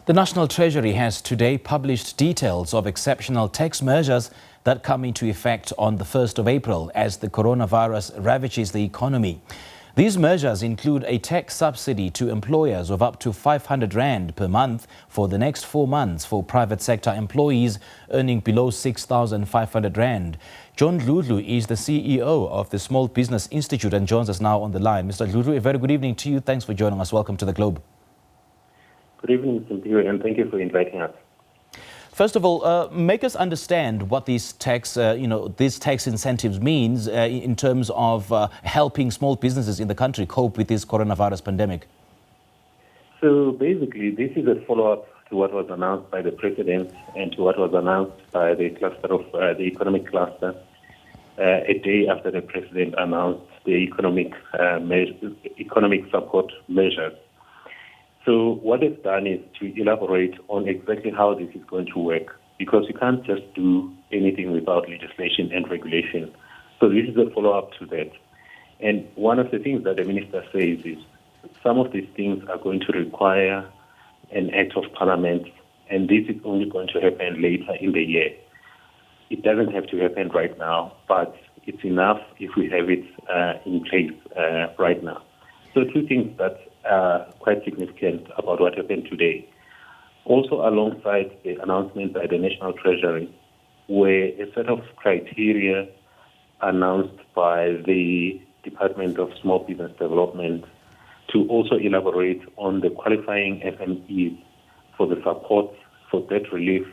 The National Treasury has today published details of exceptional tax measures that come into effect on the 1st of April as the coronavirus ravages the economy. These measures include a tax subsidy to employers of up to 500 Rand per month for the next 4 months for private sector employees earning below 6,500 Rand. John Dludlu is the CEO of the Small Business Institute and joins us now on the line. Mr. Dludlu, a very good evening to you. Thanks for joining us. Welcome to the Globe. Good evening, Cynthia, and thank you for inviting us. First of all, make us understand what these tax incentives means in terms of helping small businesses in the country cope with this coronavirus pandemic. So basically, this is a follow-up to what was announced by the President and to what was announced by the cluster of the economic cluster a day after the President announced the economic support measures. So what they've done is to elaborate on exactly how this is going to work, because you can't just do anything without legislation and regulation. So this is a follow-up to that. And one of the things that the Minister says is some of these things are going to require an act of parliament, and this is only going to happen later in the year. It doesn't have to happen right now, but it's enough if we have it in place right now. So two things that are quite significant about what happened today. Also alongside the announcement by the National Treasury were a set of criteria announced by the Department of Small Business Development to also elaborate on the qualifying SMEs for the support for debt relief,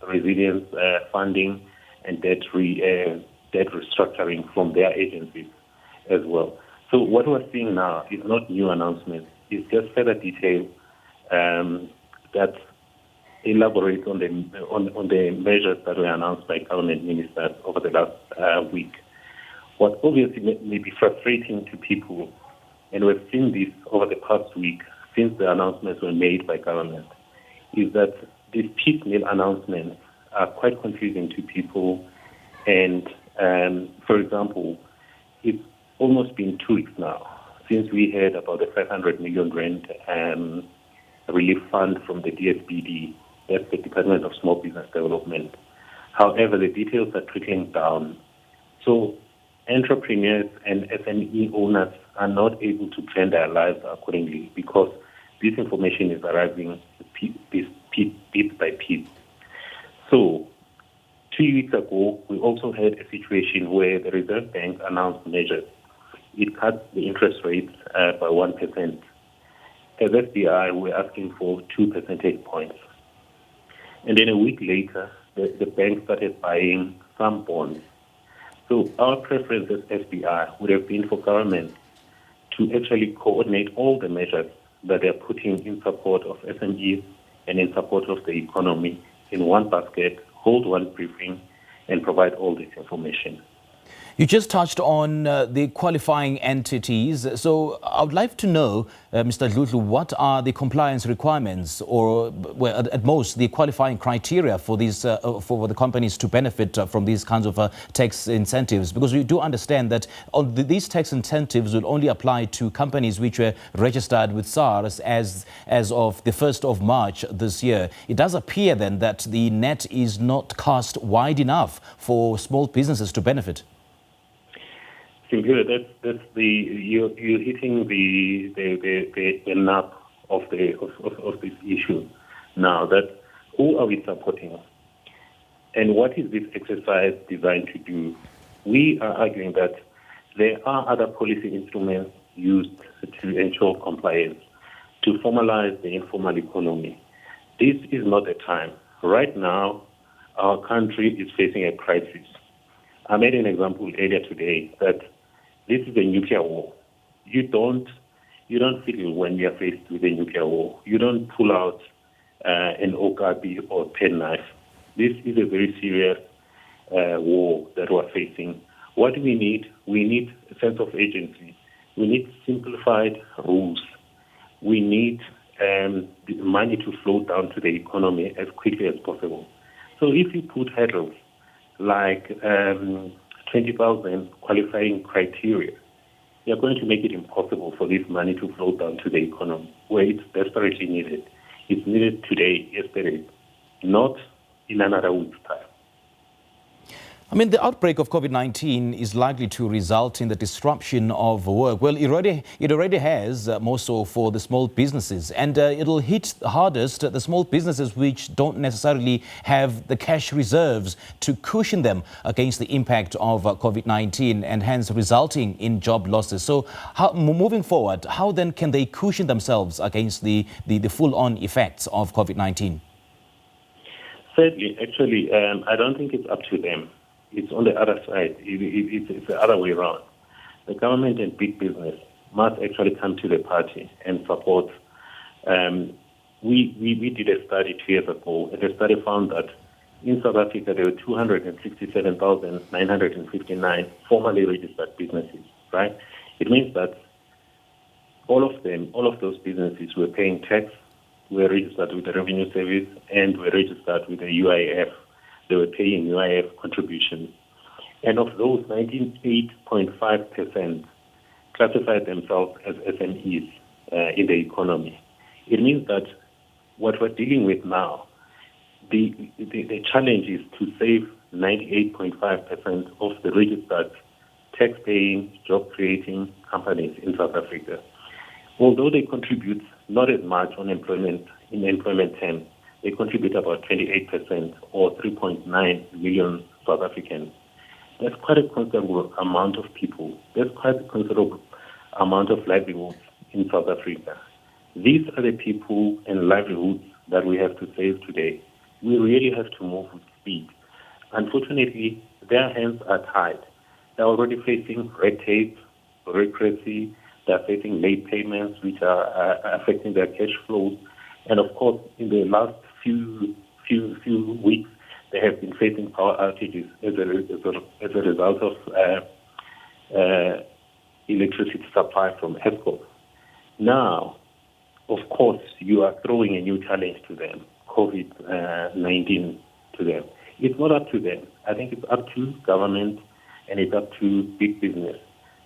resilience funding, and debt restructuring from their agencies as well. So what we're seeing now is not new announcements. It's just further detail that elaborates on the measures that were announced by government ministers over the last week. What obviously may be frustrating to people, and we've seen this over the past week since the announcements were made by government, is that these piecemeal announcements are quite confusing to people. And for example, it's almost been 2 weeks now since we heard about the 500 million Rand relief fund from the DSBD, that's the Department of Small Business Development. However, the details are trickling down. So entrepreneurs and SME owners are not able to plan their lives accordingly because this information is arriving piece by piece. So 2 weeks ago, we also had a situation where the Reserve Bank announced measures. It cut the interest rates by 1%. As FBI, we're asking for 2 percentage points. And then a week later, the bank started buying some bonds. So our preference as FBI would have been for government to actually coordinate all the measures that they're putting in support of SMEs and in support of the economy in one basket, hold one briefing, and provide all this information. You just touched on the qualifying entities. So I would like to know, Mr. Dludlu, what are the compliance requirements or, well, at most, the qualifying criteria for these for the companies to benefit from these kinds of tax incentives? Because we do understand that these tax incentives will only apply to companies which were registered with SARS as of the 1st of March this year. It does appear then that the net is not cast wide enough for small businesses to benefit. Cynthia, that's you're hitting the nub of this issue now. That who are we supporting, and what is this exercise designed to do? We are arguing that there are other policy instruments used to ensure compliance, to formalize the informal economy. This is not the time. Right now, our country is facing a crisis. I made an example earlier today that this is a nuclear war. You don't fiddle when you are faced with a nuclear war. You don't pull out an okapi or penknife. This is a very serious war that we're facing. What do we need? We need a sense of agency. We need simplified rules. We need the money to flow down to the economy as quickly as possible. So if you put hurdles like 20,000 qualifying criteria, you're going to make it impossible for this money to flow down to the economy where it's desperately needed. It's needed today, yesterday, not in another week's time. I mean, the outbreak of COVID-19 is likely to result in the disruption of work. Well, it already has, more so for the small businesses. And it'll hit hardest the small businesses which don't necessarily have the cash reserves to cushion them against the impact of COVID-19 and hence resulting in job losses. So moving forward, how then can they cushion themselves against the full-on effects of COVID-19? Sadly, actually, I don't think it's up to them. It's on the other side. It's the other way around. The government and big business must actually come to the party and support. We did a study 2 years ago, and the study found that in South Africa there were 267,959 formally registered businesses, right? It means that all of those businesses were paying tax, were registered with the Revenue Service, and were registered with the UIF. They were paying UIF contributions. And of those, 98.5% classified themselves as SMEs in the economy. It means that what we're dealing with now, the challenge is to save 98.5% of the registered tax-paying, job-creating companies in South Africa. Although they contribute not as much in employment terms, they contribute about 28% or 3.9 million South Africans. That's quite a considerable amount of people. That's quite a considerable amount of livelihoods in South Africa. These are the people and livelihoods that we have to save today. We really have to move with speed. Unfortunately, their hands are tied. They're already facing red tape, bureaucracy. They're facing late payments, which are affecting their cash flows. And of course, in the last few weeks, they have been facing power outages as a result of electricity supply from Eskom. Now, of course, you are throwing a new challenge to them, COVID-19 to them. It's not up to them. I think it's up to government and it's up to big business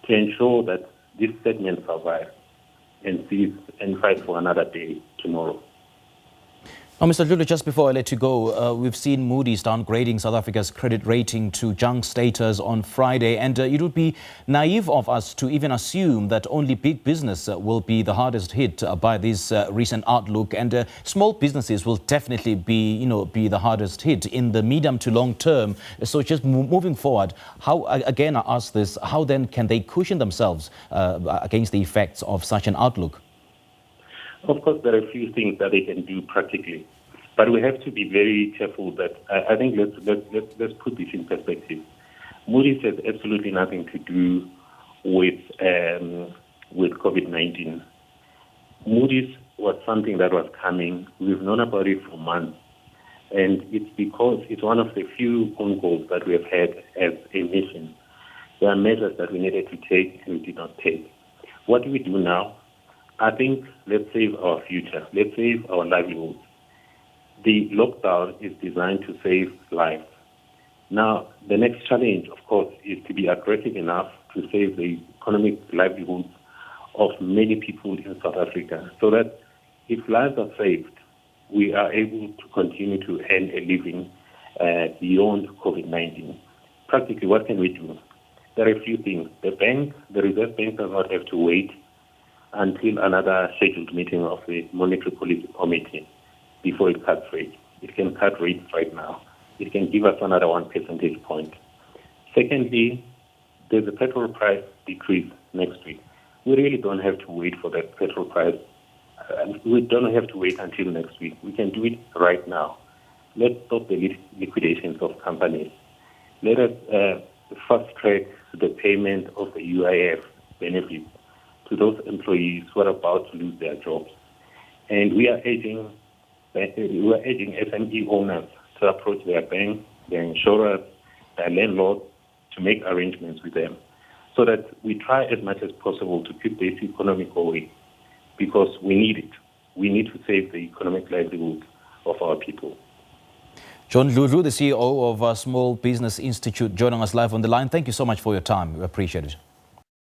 to ensure that this segment survives and fight for another day tomorrow. Now, Mr. Dludlu, just before I let you go, we've seen Moody's downgrading South Africa's credit rating to junk status on Friday, and it would be naive of us to even assume that only big business will be the hardest hit by this recent outlook, and small businesses will definitely be the hardest hit in the medium to long term. So just moving forward, how, again, I ask this, how then can they cushion themselves against the effects of such an outlook? Of course, there are a few things that they can do practically, but we have to be very careful that I think let's put this in perspective. Moody's has absolutely nothing to do with COVID-19. Moody's was something that was coming. We've known about it for months, and it's because it's one of the few phone calls that we have had as a nation. There are measures that we needed to take and we did not take. What do we do now? I think let's save our future. Let's save our livelihoods. The lockdown is designed to save lives. Now, the next challenge, of course, is to be aggressive enough to save the economic livelihoods of many people in South Africa so that if lives are saved, we are able to continue to earn a living beyond COVID-19. Practically, what can we do? There are a few things. The Reserve Bank does not have to wait until another scheduled meeting of the Monetary Policy Committee before it cuts rates. It can cut rates right now. It can give us another 1 percentage point. Secondly, there's a petrol price decrease next week. We really don't have to wait for that petrol price. We don't have to wait until next week. We can do it right now. Let's stop the liquidations of companies. Let us fast track the payment of the UIF benefits to those employees who are about to lose their jobs. And we are urging SME owners to approach their banks, their insurers, their landlords to make arrangements with them so that we try as much as possible to keep this economy going because we need it. We need to save the economic livelihood of our people. John Dludlu, the CEO of Small Business Institute, joining us live on the line. Thank you so much for your time. We appreciate it.